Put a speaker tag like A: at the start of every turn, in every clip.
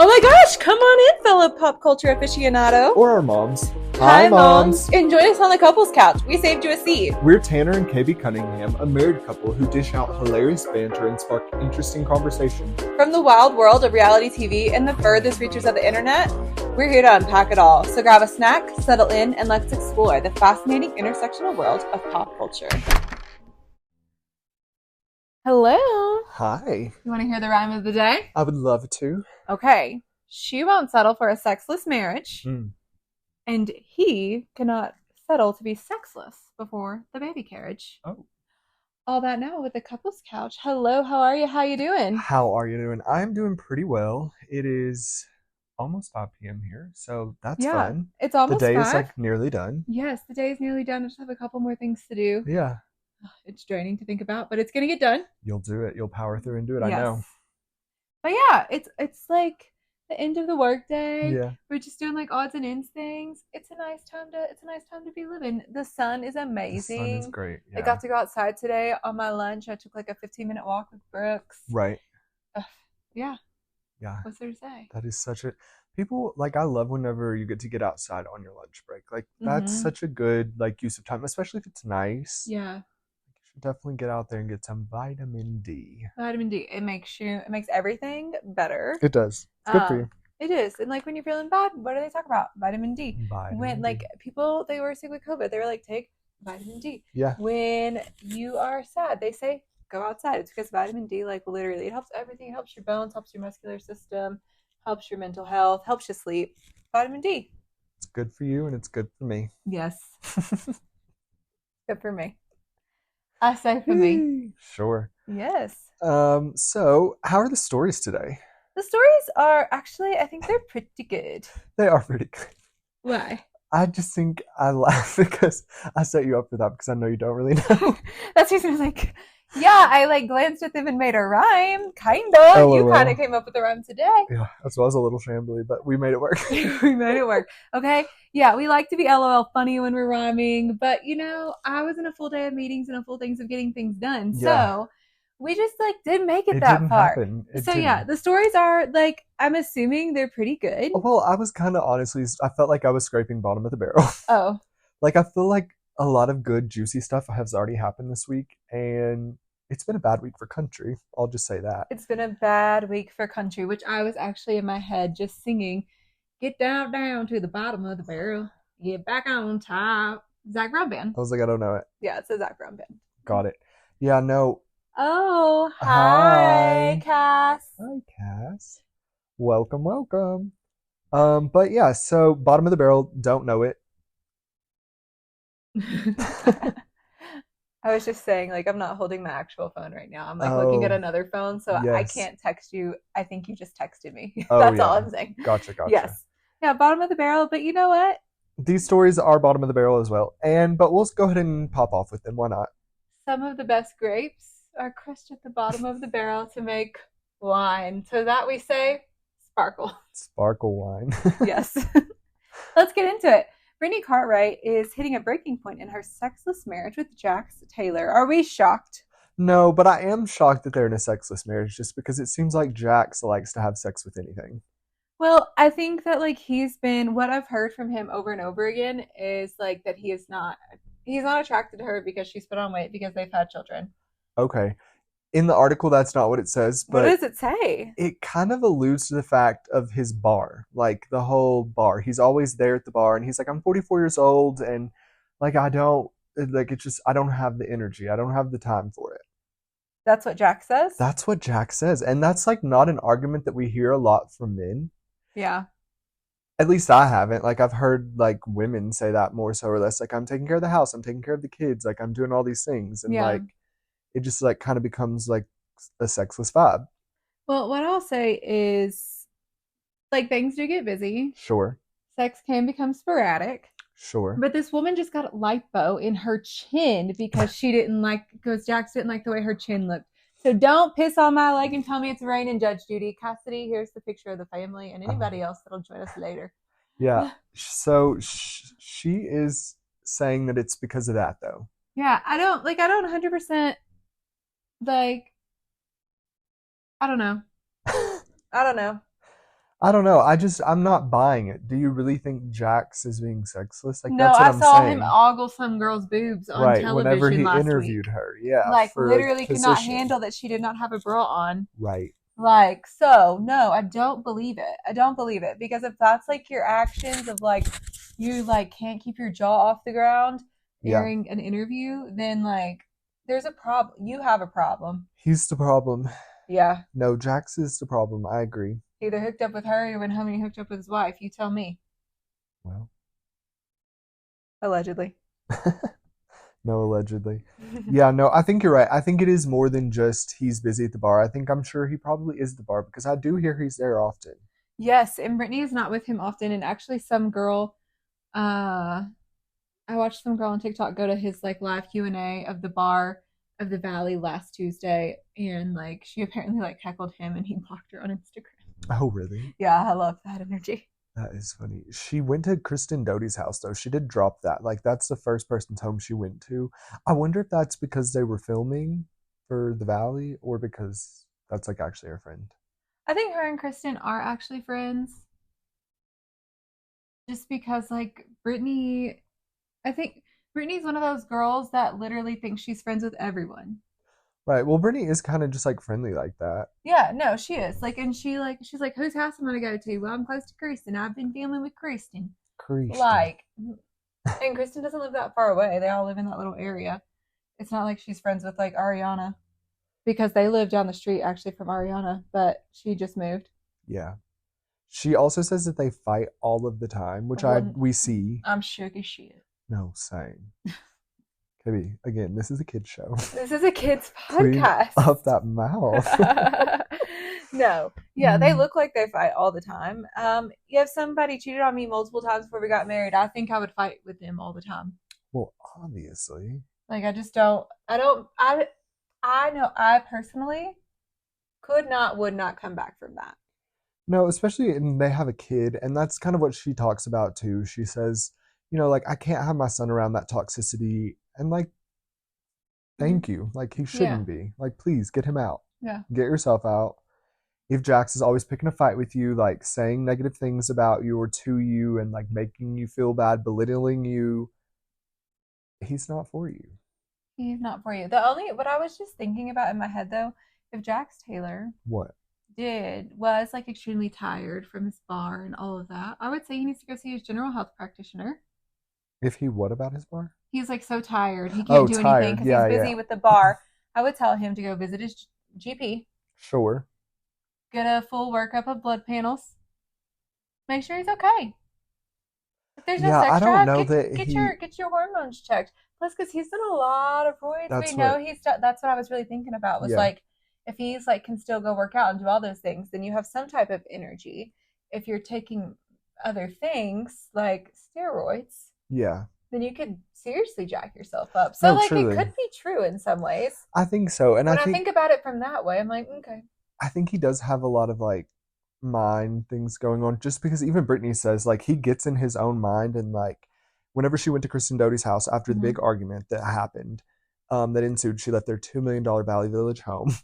A: Oh my gosh, come on in, fellow pop culture aficionado.
B: Or our moms.
A: Hi, moms. Enjoy us on the couples couch. We saved you a seat.
B: We're Tanner and KB Cunningham, a married couple who dish out hilarious banter and spark interesting conversation.
A: From the wild world of reality TV and the furthest reaches of the internet, we're here to unpack it all. So grab a snack, settle in, and let's explore the fascinating intersectional world of pop culture. Hello.
B: Hi.
A: You want to hear the rhyme of the day?
B: I would love to.
A: Okay. She won't settle for a sexless marriage. And he cannot settle to be sexless before the baby carriage.
B: Oh.
A: All that now with the couples couch. Hello, how are you? How you doing?
B: How are you doing? I'm doing pretty well. It is almost 5 p.m. here, so that's fun.
A: It's almost
B: The day
A: 5.
B: is like nearly done.
A: Yes, the day is nearly done. I just have a couple more things to do.
B: Yeah.
A: It's draining to think about, but it's going to get done.
B: You'll do it. You'll power through and do it. Yes. I know.
A: But yeah, it's like the end of the workday.
B: Yeah.
A: We're just doing like odds and ends things. It's a nice time to be living. The sun is amazing.
B: The sun is great. Yeah.
A: I got to go outside today on my lunch. I took like a 15-minute walk with Brooks.
B: Right.
A: Yeah.
B: Yeah.
A: What's there to say?
B: That is such a people like I love whenever you get to get outside on your lunch break. Like that's such a good like use of time, especially if it's nice.
A: Yeah.
B: You should definitely get out there and get some vitamin D.
A: Vitamin D. It makes everything better.
B: It does. It's good for you.
A: It is. And like when you're feeling bad, what do they talk about? Vitamin D.
B: Vitamin D.
A: Like people, they were sick with COVID, they were like, take vitamin D.
B: Yeah.
A: When you are sad, they say go outside. It's because vitamin D, like literally, it helps everything. It helps your bones, helps your muscular system, helps your mental health, helps you sleep. Vitamin D.
B: It's good for you and it's good for me.
A: Yes. Good for me. I say for me.
B: Sure.
A: Yes.
B: So how are the stories today?
A: The stories are actually, I think they're pretty good.
B: They are pretty good.
A: Why?
B: I just think I laugh because I set you up for that because I know you don't really know.
A: That's the reason I was like, yeah, I like glanced at them and made a rhyme. Kind of.
B: LOL.
A: You kind of came up with the rhyme today.
B: Yeah, as well as a little shambly, but we made it work.
A: We made it work. Okay. Yeah, we like to be LOL funny when we're rhyming, but you know, I was in a full day of meetings and a full things of getting things done. Yeah. So we just like didn't make it that far. Yeah, the stories are like, I'm assuming they're pretty good.
B: Well, I was kind of honestly, I felt like I was scraping bottom of the barrel.
A: Oh.
B: Like I feel like a lot of good juicy stuff has already happened this week, and it's been a bad week for country. I'll just say that.
A: It's been a bad week for country, which I was actually in my head just singing, get down to the bottom of the barrel, get back on top. Zac Brown Band.
B: I was like, I don't know it.
A: Yeah, it's a Zac Brown Band.
B: Got it. Yeah, no.
A: Oh, hi, Cass.
B: Hi, Cass. Welcome. But yeah, so bottom of the barrel, don't know it.
A: I was just saying, like, I'm not holding my actual phone right now. I'm like looking at another phone, so yes. I can't text you. I think you just texted me. That's all I'm saying.
B: Gotcha.
A: Yes. Yeah, bottom of the barrel, but you know what?
B: These stories are bottom of the barrel as well. But we'll go ahead and pop off with them. Why not?
A: Some of the best grapes are crushed at the bottom of the barrel to make wine. So that we say sparkle.
B: Sparkle wine.
A: Yes. Let's get into it. Brittany Cartwright is hitting a breaking point in her sexless marriage with Jax Taylor. Are we shocked?
B: No, but I am shocked that they're in a sexless marriage just because it seems like Jax likes to have sex with anything.
A: Well, I think that like what I've heard from him over and over again is like that he's not attracted to her because she's put on weight because they've had children.
B: Okay. In the article, that's not what it says. But
A: what does it say?
B: It kind of alludes to the fact of his bar, like the whole bar. He's always there at the bar, and he's like, I'm 44 years old, and like I don't have the energy. I don't have the time for it.
A: That's what Jack says?
B: That's what Jack says. And that's like not an argument that we hear a lot from men.
A: Yeah.
B: At least I haven't. Like I've heard like women say that more so or less. Like I'm taking care of the house. I'm taking care of the kids. Like I'm doing all these things. And like it just like kind of becomes like a sexless vibe.
A: Well, what I'll say is like things do get busy.
B: Sure.
A: Sex can become sporadic.
B: Sure.
A: But this woman just got lipo in her chin because Jax didn't like the way her chin looked. So don't piss on my leg and tell me it's raining, Judge Judy. Cassidy, here's the picture of the family and anybody else that'll join us later.
B: Yeah. So she is saying that it's because of that, though.
A: Yeah. I don't 100% like, I don't know.
B: I don't know. I'm not buying it. Do you really think Jax is being sexless? Like,
A: No,
B: that's what
A: I
B: I'm
A: saw him
B: saying.
A: ogle some girl's boobs on
B: Right. Whenever
A: television
B: he
A: last
B: interviewed
A: week.
B: her. Yeah.
A: Like,
B: For a
A: literally could not
B: position.
A: handle that she did not have a bra on.
B: Right.
A: Like, so, no, I don't believe it. I don't believe it. Because if that's, like, your actions of, like, you, like, can't keep your jaw off the ground
B: Yeah.
A: during an interview, then, like, there's a problem. You have a problem.
B: He's the problem.
A: Yeah.
B: No, Jax is the problem. I agree.
A: He either hooked up with her or went home and he hooked up with his wife. You tell me.
B: Well.
A: Allegedly.
B: No, allegedly. Yeah, no, I think you're right. I think it is more than just he's busy at the bar. I'm sure he probably is at the bar because I do hear he's there often.
A: Yes, and Brittany is not with him often. And actually, some girl, I watched some girl on TikTok go to his like live Q&A of the bar of the Valley last Tuesday, and like she apparently like heckled him, and he blocked her on Instagram.
B: Oh, really?
A: Yeah, I love that energy.
B: That is funny. She went to Kristen Doty's house though. She did drop that. Like that's the first person's home she went to. I wonder if that's because they were filming for the Valley or because that's like actually her friend.
A: I think her and Kristen are actually friends, just because like Brittany, I think Brittany's one of those girls that literally thinks she's friends with everyone.
B: Right. Well, Brittany is kind of just like friendly like that.
A: Yeah, no, she is. Like, and she's like, whose house am I gonna go to? Well, I'm close to Kristen. I've been filming with Kristen.
B: Kristen.
A: Like, and Kristen doesn't live that far away. They all live in that little area. It's not like she's friends with like Ariana because they live down the street actually from Ariana, but she just moved.
B: Yeah. She also says that they fight all of the time, which
A: Well,
B: we see.
A: I'm shook as shit.
B: No, same. Katie, again, this is a kid's show.
A: This is a kid's
B: Clean
A: podcast.
B: up that mouth.
A: No. Yeah, they look like they fight all the time. If somebody cheated on me multiple times before we got married, I think I would fight with them all the time.
B: Well, obviously.
A: Like I just don't I know I personally would not come back from that.
B: No, especially and they have a kid, and that's kind of what she talks about too. She says, like I can't have my son around that toxicity, and like, thank you. Like he shouldn't be. Like, please get him out.
A: Yeah.
B: Get yourself out. If Jax is always picking a fight with you, like saying negative things about you or to you, and like making you feel bad, belittling you, he's not for you.
A: He's not for you. What I was just thinking about in my head though, if Jax Taylor
B: What?
A: was like extremely tired from his bar and all of that, I would say he needs to go see his general health practitioner.
B: If he what about his bar?
A: He's like so tired. He can't do anything because he's busy with the bar. I would tell him to go visit his GP.
B: Sure.
A: Get a full workup of blood panels. Make sure he's okay. If there's no sex drive, get your hormones checked. Plus, because he's done a lot of roids, we know he's done. That's what I was really thinking about. Was like, if he's like can still go work out and do all those things, then you have some type of energy. If you're taking other things like steroids, then you could seriously jack yourself up. So like truly. It could be true in some ways.
B: I think so. And
A: when I think about it from that way, I'm like, okay.
B: I think he does have a lot of like mind things going on, just because even Brittany says like he gets in his own mind, and like whenever she went to Kristen Doty's house after the big argument that happened, that ensued, she left their $2 million Valley Village home.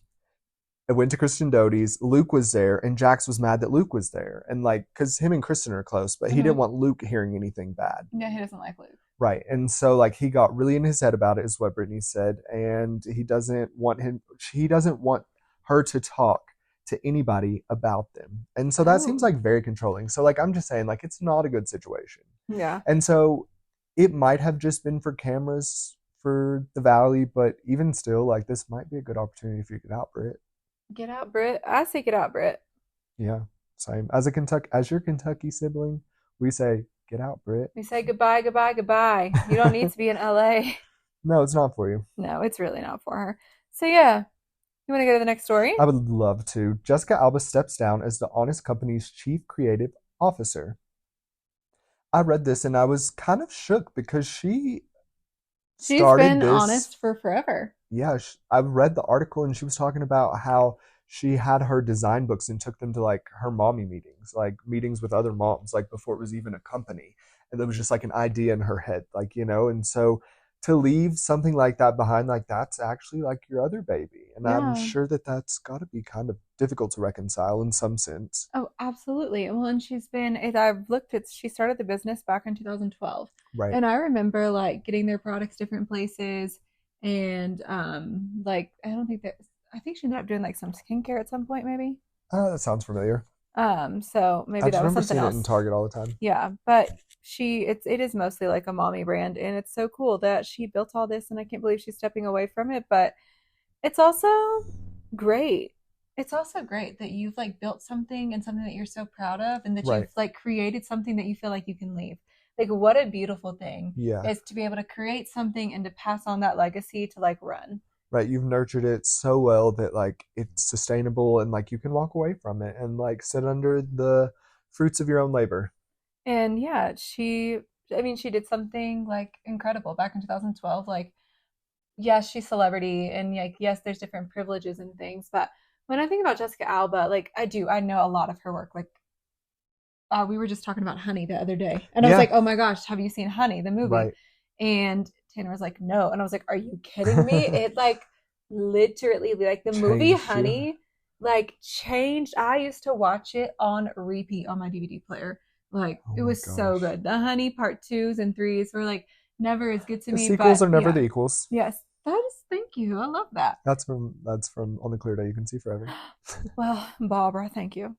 B: It went to Kristen Doty's. Luke was there, and Jax was mad that Luke was there, and like because him and Kristen are close, but he didn't want Luke hearing anything bad.
A: Yeah, he doesn't like Luke.
B: Right, and so like he got really in his head about it, is what Brittany said, and he doesn't want her to talk to anybody about them. And so that seems like very controlling. So like I'm just saying, like it's not a good situation.
A: Yeah.
B: And so it might have just been for cameras for the Valley, but even still, like this might be a good opportunity if you get out, Britt.
A: Get out, Britt. I say get out, Britt.
B: Yeah, same. As your Kentucky sibling, we say get out, Britt.
A: We say goodbye, goodbye, goodbye. You don't need to be in LA.
B: No, it's not for you.
A: No, it's really not for her. So yeah. You want to go to the next story?
B: I would love to. Jessica Alba steps down as the Honest Company's chief creative officer. I read this and I was kind of shook because she's
A: been honest for forever.
B: Yeah, I read the article and she was talking about how she had her design books and took them to like her mommy meetings, like meetings with other moms, like before it was even a company. And there was just like an idea in her head, like, and so to leave something like that behind, like that's actually like your other baby. And I'm sure that that's got to be kind of difficult to reconcile in some sense.
A: Oh, absolutely. Well, and I've looked at, she started the business back in 2012.
B: Right.
A: And I remember like getting their products different places. And like, I think she ended up doing like some skincare at some point, maybe.
B: That sounds familiar.
A: So maybe
B: I just
A: that was
B: remember
A: something
B: seeing
A: else.
B: it in Target all the time.
A: Yeah, but it is mostly like a mommy brand, and it's so cool that she built all this, and I can't believe she's stepping away from it. But it's also great. It's also great that you've like built something and something that you're so proud of, and that
B: Right.
A: you've like created something that you feel like you can leave. Like what a beautiful thing
B: Yeah.
A: is to be able to create something and to pass on that legacy to like run.
B: Right. You've nurtured it so well that like it's sustainable and like you can walk away from it and like sit under the fruits of your own labor.
A: And yeah, I mean, she did something like incredible back in 2012. Like, yes, she's celebrity, and like, yes, there's different privileges and things. But when I think about Jessica Alba, like, I know a lot of her work. Like, we were just talking about Honey the other day, and I was
B: Yeah.
A: like, oh my gosh, have you seen Honey, the movie?
B: Right.
A: And Tanner was like, no. And I was like, are you kidding me? It like literally, like the movie
B: Changed you.
A: Honey, like changed. I used to watch it on repeat on my DVD player. Like
B: Oh
A: it
B: my
A: was so
B: gosh.
A: good. The Honey part 2s and 3s were like never as good to
B: The
A: me,
B: sequels
A: but
B: are never
A: yeah.
B: the equals.
A: Yes. Thank you. I love that.
B: That's from On a Clear Day You Can See Forever.
A: Well, Barbara, thank you.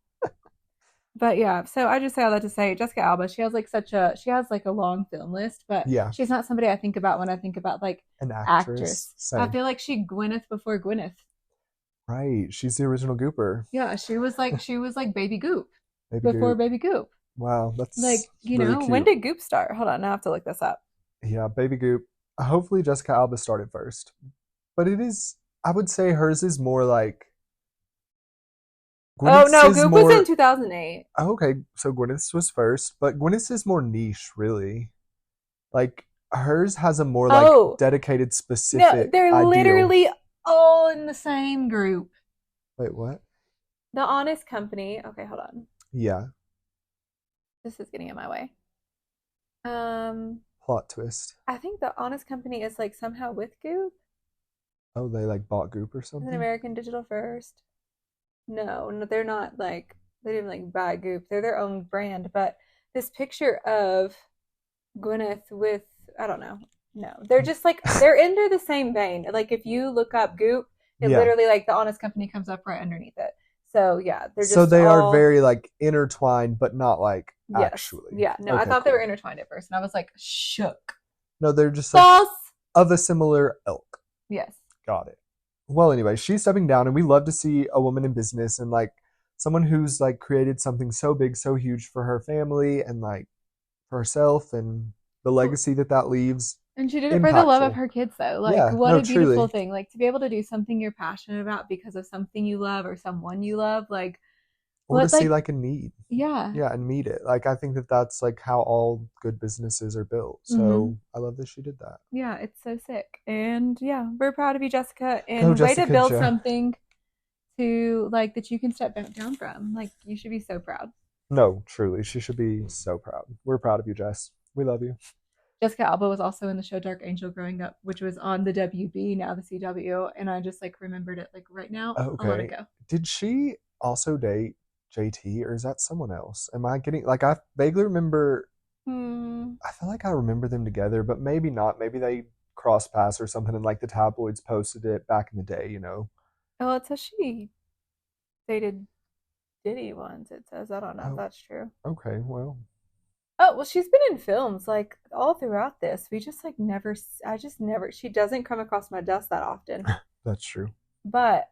A: But yeah, so I just say all that to say Jessica Alba, she has like a long film list, but
B: Yeah.
A: she's not somebody I think about when I think about like
B: An actress.
A: I feel like she Gwyneth before Gwyneth.
B: Right. She's the original Gooper.
A: Yeah, she was like Baby Goop
B: Baby
A: before
B: Goop.
A: Baby Goop.
B: Wow, that's
A: Like, you
B: really
A: know,
B: cute.
A: when did Goop start? Hold on, now I have to look this up.
B: Yeah, Baby Goop. Hopefully Jessica Alba started first. But I would say hers is more like
A: Oh
B: Gwyneth's
A: no,
B: is
A: Goop
B: more,
A: was in 2008.
B: oh, okay, so Gwyneth's was first, but Gwyneth's is more niche, really. Like hers has a more like
A: Oh.
B: dedicated,
A: No,
B: specific
A: they're
B: ideal.
A: literally all in the same group.
B: Wait, what?
A: The Honest Company. Okay, hold on.
B: Yeah,
A: This is getting in my way.
B: plot twist.
A: I think the Honest Company is like somehow with Goop.
B: Oh, they like bought Goop or
A: Is it
B: something?
A: American Digital first? No, they're not like they didn't like buy Goop. They're their own brand. But this picture of Gwyneth with I don't know. No, they're just like they're under the same vein. Like if you look up Goop, it
B: Yeah.
A: literally like the Honest Company comes up right underneath it. So yeah, they're just
B: So they
A: all...
B: are very like intertwined, but not like
A: yes.
B: actually.
A: Yeah, no,
B: Okay,
A: I thought they
B: cool.
A: were intertwined at first, and I was like shook.
B: No, they're just like
A: False.
B: of a similar ilk.
A: Yes.
B: Got it. Well, anyway, she's stepping down, and we love to see a woman in business and like someone who's like created something so big, so huge for her family and like for herself and the legacy that leaves.
A: And she did it for the love of
B: Impactful.
A: her kids, though. Like,
B: Yeah,
A: what
B: no,
A: a beautiful
B: truly.
A: thing. Like, to be able to do something you're passionate about because of something you love or someone you love. Like,
B: Or to
A: what,
B: see
A: like,
B: like a need.
A: yeah.
B: Yeah, and meet it. Like I think that's like how all good businesses are built. So
A: Mhm.
B: I love that she did that.
A: Yeah, it's so sick. And yeah, we're proud of you, Jessica.
B: Go,
A: And way to
B: Jessica
A: build
B: Jo.
A: something to, like, that you can step down from. Like, you should be so proud.
B: No, truly, she should be so proud. We're proud of you, Jess. We love you.
A: Jessica Alba was also in the show Dark Angel growing up, which was on the WB, now the CW. And I just, like, remembered it, like, right now.
B: Okay.
A: I'll let it go.
B: Did she also date JT, or is that someone else? Am I getting like I vaguely remember? I feel like I remember them together, but maybe not. Maybe they crossed paths or something, and like the tabloids posted it back in the day. You know?
A: Oh, it says she dated Diddy once. It says I don't know if that's true.
B: Okay, well.
A: Oh well, she's been in films like all throughout this. We just like never. I just never. She doesn't come across my desk that often.
B: That's true.
A: But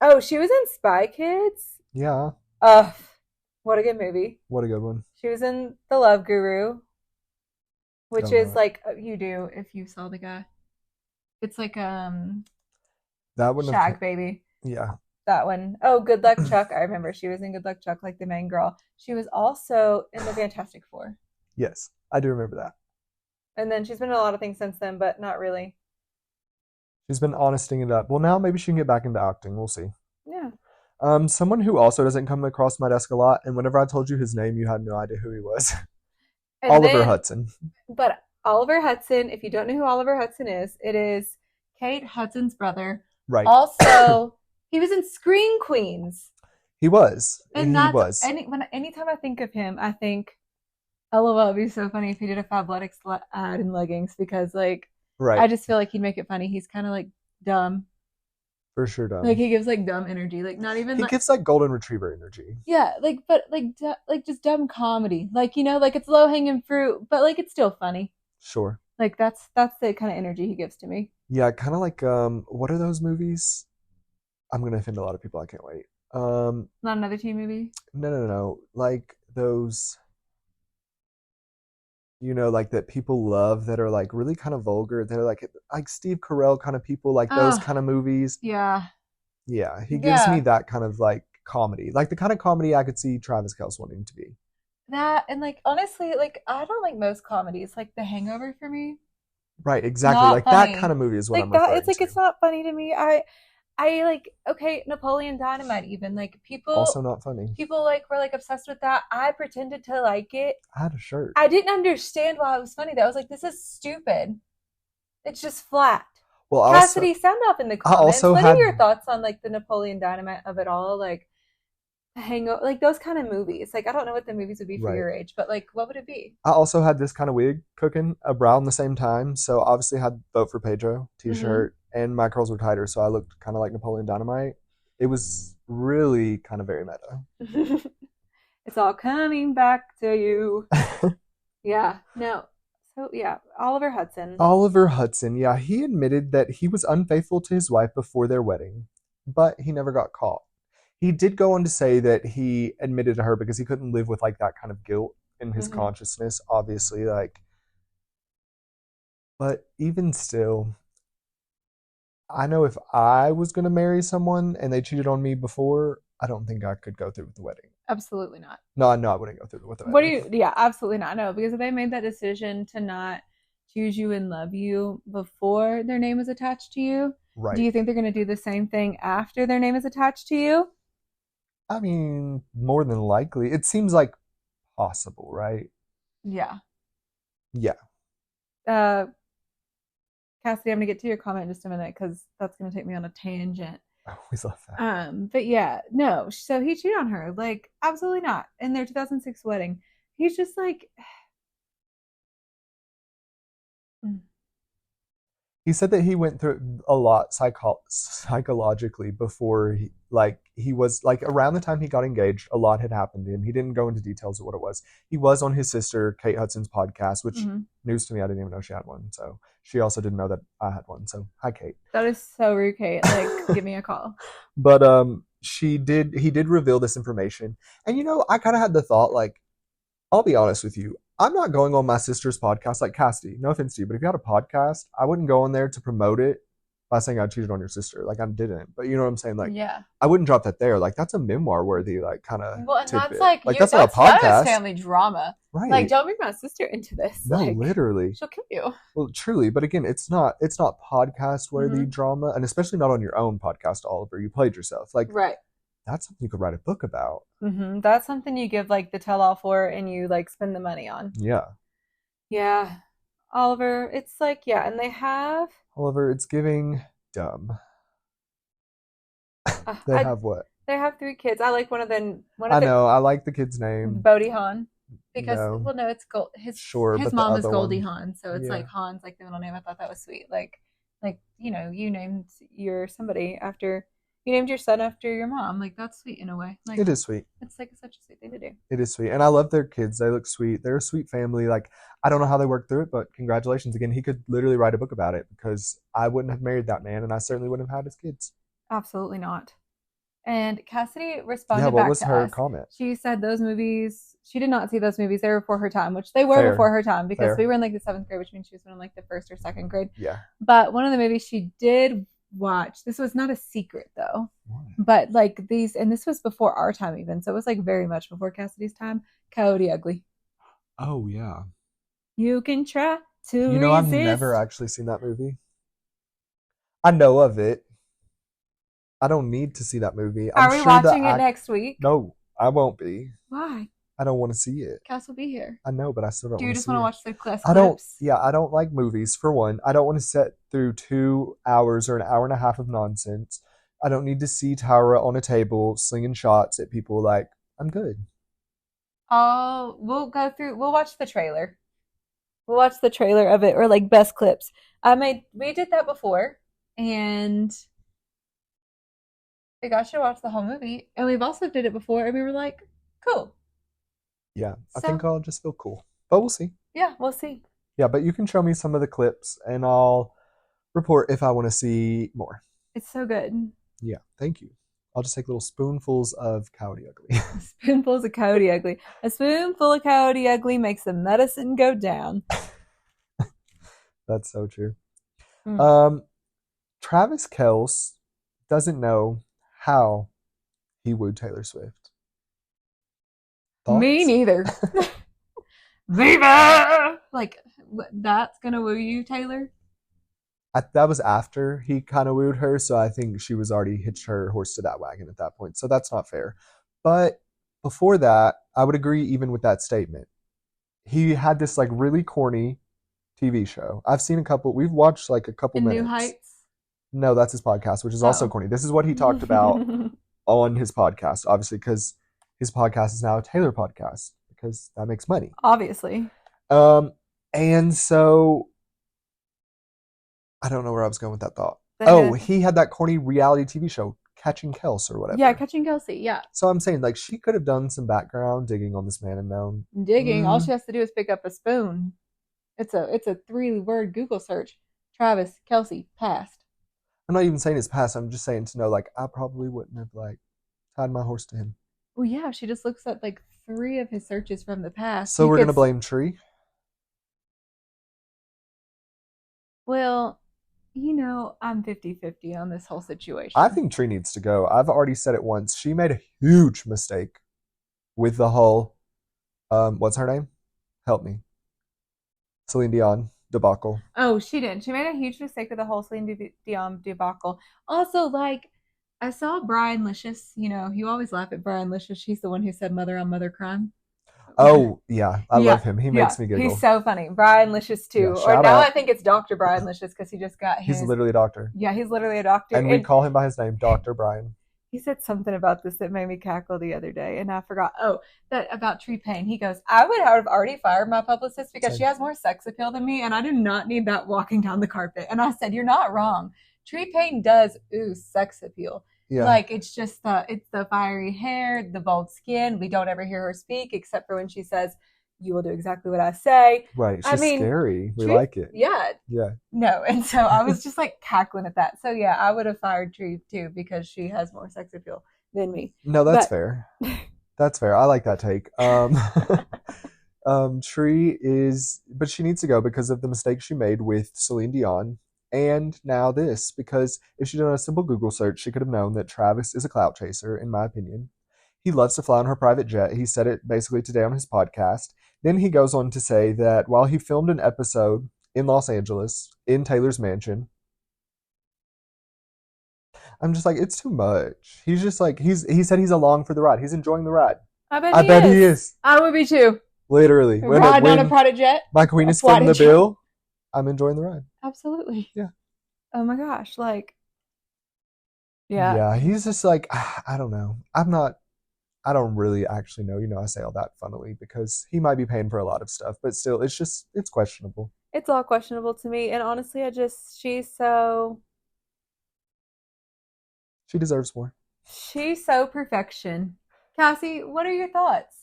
A: oh, she was in Spy Kids.
B: Yeah.
A: What a good movie.
B: What a good one.
A: She was in The Love Guru, which is
B: know.
A: like you do if you saw the guy. It's like
B: That one.
A: Shag Baby.
B: Yeah.
A: That one. Oh, Good Luck Chuck. I remember she was in Good Luck Chuck, like the main girl. She was also in the Fantastic Four.
B: Yes, I do remember that.
A: And then she's been in a lot of things since then, but not really.
B: She's been honesting it up. Well, now maybe she can get back into acting. We'll see.
A: Yeah.
B: Someone who also doesn't come across my desk a lot, and whenever I told you his name, you had no idea who he was.
A: And
B: Oliver
A: then,
B: Hudson.
A: But Oliver Hudson, if you don't know who Oliver Hudson is, it is Kate Hudson's brother.
B: Right.
A: Also He was in Screen Queens.
B: He was.
A: And that's anytime I think of him, I think, LOL, it'd be so funny if he did a Fabletics ad in leggings, because like,
B: right.
A: I just feel like he'd make it funny. He's kind of like dumb.
B: For sure dumb.
A: Like he gives like dumb energy. Like not even.
B: He gives like golden retriever energy.
A: Yeah, like but like just dumb comedy. Like, you know, like it's low hanging fruit, but like it's still funny.
B: Sure.
A: Like that's the kind of energy he gives to me.
B: Yeah, kind of like what are those movies? I'm gonna offend a lot of people. I can't wait.
A: Not another teen movie.
B: No. Like those. You know, like that people love that are like really kind of vulgar. They're like Steve Carell kind of people, like those kind of movies.
A: Yeah.
B: Yeah, he gives me that kind of like comedy, like the kind of comedy I could see Travis Kelce wanting to be.
A: That, and like honestly, like I don't like most comedies. Like The Hangover for me.
B: Right, exactly.
A: Not
B: like
A: funny.
B: That kind of movie is what
A: like
B: I'm
A: that.
B: referring
A: It's like
B: to.
A: It's not funny to me. I like, okay, Napoleon Dynamite, even like people
B: also not funny.
A: People like were like obsessed with that. I pretended to like it.
B: I had a shirt.
A: I didn't understand why it was funny though. I was like, this is stupid. It's just flat. Well, Cassidy, sound off in the comments. What are your thoughts on like the Napoleon Dynamite of it all? Like Hangover, like those kind of movies. Like I don't know what the movies would be for your age, but like what would it be?
B: I also had this kind of wig cooking around the same time, so obviously had Vote for Pedro t-shirt. And my curls were tighter, so I looked kind of like Napoleon Dynamite. It was really kind of very meta.
A: It's all coming back to you. Yeah, no. So, yeah, Oliver Hudson.
B: Yeah. He admitted that he was unfaithful to his wife before their wedding, but he never got caught. He did go on to say that he admitted to her because he couldn't live with like that kind of guilt in his consciousness, obviously. Like, but even still, I know if I was going to marry someone and they cheated on me before, I don't think I could go through with the wedding.
A: Absolutely not.
B: No, I wouldn't go through with the wedding.
A: Yeah, absolutely not. No, because if they made that decision to not choose you and love you before their name is attached to you, right. Do you think they're going to do the same thing after their name is attached to you?
B: I mean, more than likely. It seems like possible, right?
A: Yeah.
B: Yeah.
A: Cassidy, I'm gonna get to your comment in just a minute because that's gonna take me on a tangent.
B: I always love that.
A: But yeah, no. So he cheated on her, like absolutely not. In their 2006 wedding, he's just like.
B: He said that he went through a lot psychologically before he was like around the time he got engaged, a lot had happened to him. He didn't go into details of what it was. He was on his sister Kate Hudson's podcast, which news to me, I didn't even know she had one. So she also didn't know that I had one. So hi, Kate.
A: That is so rude, Kate. Like, give me a call.
B: But he did reveal this information. And you know, I kind of had the thought, like, I'll be honest with you. I'm not going on my sister's podcast like Cassidy. No offense to you, but if you had a podcast, I wouldn't go on there to promote it by saying I cheated on your sister. Like I didn't. But you know what I'm saying? Like, yeah. I wouldn't drop that there. Like that's a memoir worthy, like kind of.
A: Well, and tidbit. That's like that's not a podcast. That is family drama. Right. Like don't bring my sister into this.
B: No,
A: like,
B: literally.
A: She'll kill you.
B: Well, truly. But again, it's not podcast worthy drama, and especially not on your own podcast, Oliver. You played yourself. Like right. That's something you could write a book about.
A: That's something you give like the tell-all for and you like spend the money on.
B: Yeah.
A: Yeah. Oliver, it's like, yeah, and they have...
B: Oliver, it's giving dumb. They have what?
A: They have 3 kids. I like one of them.
B: I like the kid's name.
A: Bodie Hawn. Because, it's Gold. His mom is Goldie Hawn, so it's like Hawn's like the middle name. I thought that was sweet. Like, you know, you named your somebody after... You named your son after your mom. Like, that's sweet in a way. Like,
B: it is sweet.
A: It's like such a sweet thing to do.
B: It is sweet. And I love their kids. They look sweet. They're a sweet family. Like, I don't know how they worked through it, but congratulations. Again, he could literally write a book about it because I wouldn't have married that man and I certainly wouldn't have had his kids.
A: Absolutely not. And Cassidy responded back to us.
B: Yeah, what was her comment?
A: She said those movies, she did not see those movies. They were before her time, which they were before her time because we were in like the 7th grade, which means she was in like the 1st or 2nd grade.
B: Yeah.
A: But one of the movies she did watch, this was not a secret though, but like these, and this was before our time even, so it was like very much before Cassidy's time. Coyote Ugly.
B: Oh yeah.
A: You can try to resist.
B: I've never actually seen that movie. I know of it. I don't need to see that movie.
A: Are we watching it next week?
B: No, I won't be.
A: Why?
B: I don't want to see it.
A: Cass will be here.
B: I know, but I still don't want to see it.
A: Do you just want to watch the clips?
B: I don't like movies, for one. I don't want to sit through 2 hours or an hour and a half of nonsense. I don't need to see Tyra on a table slinging shots at people. Like, I'm good.
A: Oh, we'll watch the trailer. We'll watch the trailer of it, or like best clips. We did that before, and we got to watch the whole movie. And we've also did it before, and we were like, cool.
B: Yeah, I think I'll just feel cool. But we'll see.
A: Yeah, we'll see.
B: Yeah, but you can show me some of the clips, and I'll report if I want to see more.
A: It's so good.
B: Yeah, thank you. I'll just take little spoonfuls of Coyote Ugly.
A: Spoonfuls of Coyote Ugly. A spoonful of Coyote Ugly makes the medicine go down.
B: That's so true. Travis Kelce doesn't know how he wooed Taylor Swift. Thoughts?
A: Me neither. Viva! Like, that's gonna woo you, Taylor?
B: That was after he kind of wooed her, so I think she was already hitched her horse to that wagon at that point. So that's not fair. But before that, I would agree even with that statement. He had this like really corny TV show. I've seen a couple. We've watched like a couple minutes.
A: New Heights?
B: No, that's his podcast, which is also corny. This is what he talked about on his podcast, obviously, because his podcast is now a Taylor podcast because that makes money.
A: Obviously.
B: And so I don't know where I was going with that thought. He had that corny reality TV show, Catching Kelce or whatever.
A: Yeah, Catching Kelce, yeah.
B: So I'm saying, like, she could have done some background digging on this man and known.
A: Digging? All she has to do is pick up a spoon. It's a 3-word Google search. Travis Kelce, past.
B: I'm not even saying his past. I'm just saying to know, like, I probably wouldn't have, like, tied my horse to him.
A: Well, yeah, she just looks at, like, 3 of his searches from the past.
B: So we're going to blame Tree?
A: Well, you know, I'm 50-50 on this whole situation.
B: I think Tree needs to go. I've already said it once. She made a huge mistake with the whole, what's her name? Help me. Celine Dion debacle.
A: Oh, she did. She made a huge mistake with the whole Celine Dion debacle. Also, like, I saw Brian Licious. You know, you always laugh at Brian Licious. She's the one who said mother on mother crime.
B: Oh, yeah. I love him. He makes me giggle.
A: He's so funny. Brian Licious, too. Or now I think it's Dr. Brian Licious because he just got his...
B: He's literally a doctor.
A: Yeah, he's literally a doctor.
B: And we call him by his name, Dr. Brian.
A: He said something about this that made me cackle the other day, and I forgot. Oh, that about Tree Payne. He goes, I would have already fired my publicist because she has more sex appeal than me, and I do not need that walking down the carpet. And I said, you're not wrong. Tree Payne does ooze sex appeal. Yeah. Like, it's just it's the fiery hair, the bold skin. We don't ever hear her speak except for when she says, you will do exactly what I say.
B: Right. She's scary. We like it.
A: Yeah.
B: Yeah.
A: No. And so I was just like cackling at that. So yeah, I would have fired Tree too because she has more sex appeal than me.
B: No, that's fair. That's fair. I like that take. Tree is, but she needs to go because of the mistake she made with Celine Dion. And now this, because if she'd done a simple Google search, she could have known that Travis is a clout chaser, in my opinion. He loves to fly on her private jet. He said it basically today on his podcast. Then he goes on to say that while he filmed an episode in Los Angeles, in Taylor's mansion, I'm just like, it's too much. He's just like, he said he's along for the ride. He's enjoying the ride.
A: I bet he is. I would be too.
B: Literally.
A: Riding on a private jet.
B: My queen is footing the bill. I'm enjoying the ride.
A: Absolutely.
B: Yeah.
A: Oh my gosh. Like, yeah.
B: Yeah, he's just like, I don't know. I don't really actually know. You know, I say all that funnily because he might be paying for a lot of stuff, but still, it's questionable.
A: It's all questionable to me. And honestly, she
B: deserves more.
A: She's so perfection. Cassie, what are your thoughts?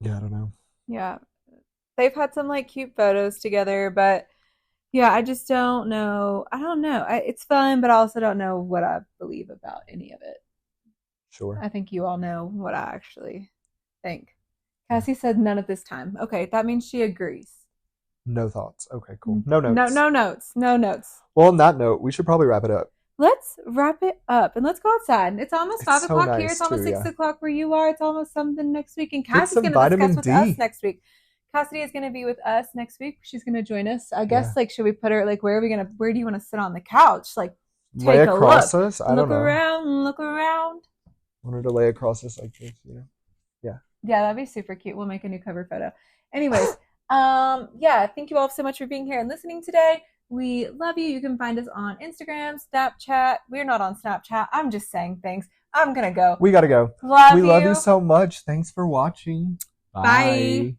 B: Yeah, I don't know.
A: Yeah. They've had some like cute photos together, but yeah, I just don't know. I don't know. It's fun, but I also don't know what I believe about any of it.
B: Sure.
A: I think you all know what I actually think. Cassie said none at this time. Okay, that means she agrees.
B: No thoughts. Okay, cool. No notes.
A: No notes. No notes.
B: Well, on that note, we should probably wrap it up.
A: Let's wrap it up and let's go outside. It's almost 5 o'clock here. It's almost 6 o'clock where you are. It's almost something next week. And Cassie's going to discuss with us next week. Cassidy is going to be with us next week. She's going to join us. I guess, like, should we put her, like, where do you want to sit on the couch? Like, take
B: lay
A: a
B: across
A: look.
B: Us? I don't know.
A: Look around.
B: I want her to lay across us like this, you know? Yeah.
A: Yeah, that'd be super cute. We'll make a new cover photo. Anyways, yeah, thank you all so much for being here and listening today. We love you. You can find us on Instagram, Snapchat. We're not on Snapchat. I'm just saying things. I'm going to go.
B: We got to go.
A: Love you.
B: We love you so much. Thanks for watching. Bye.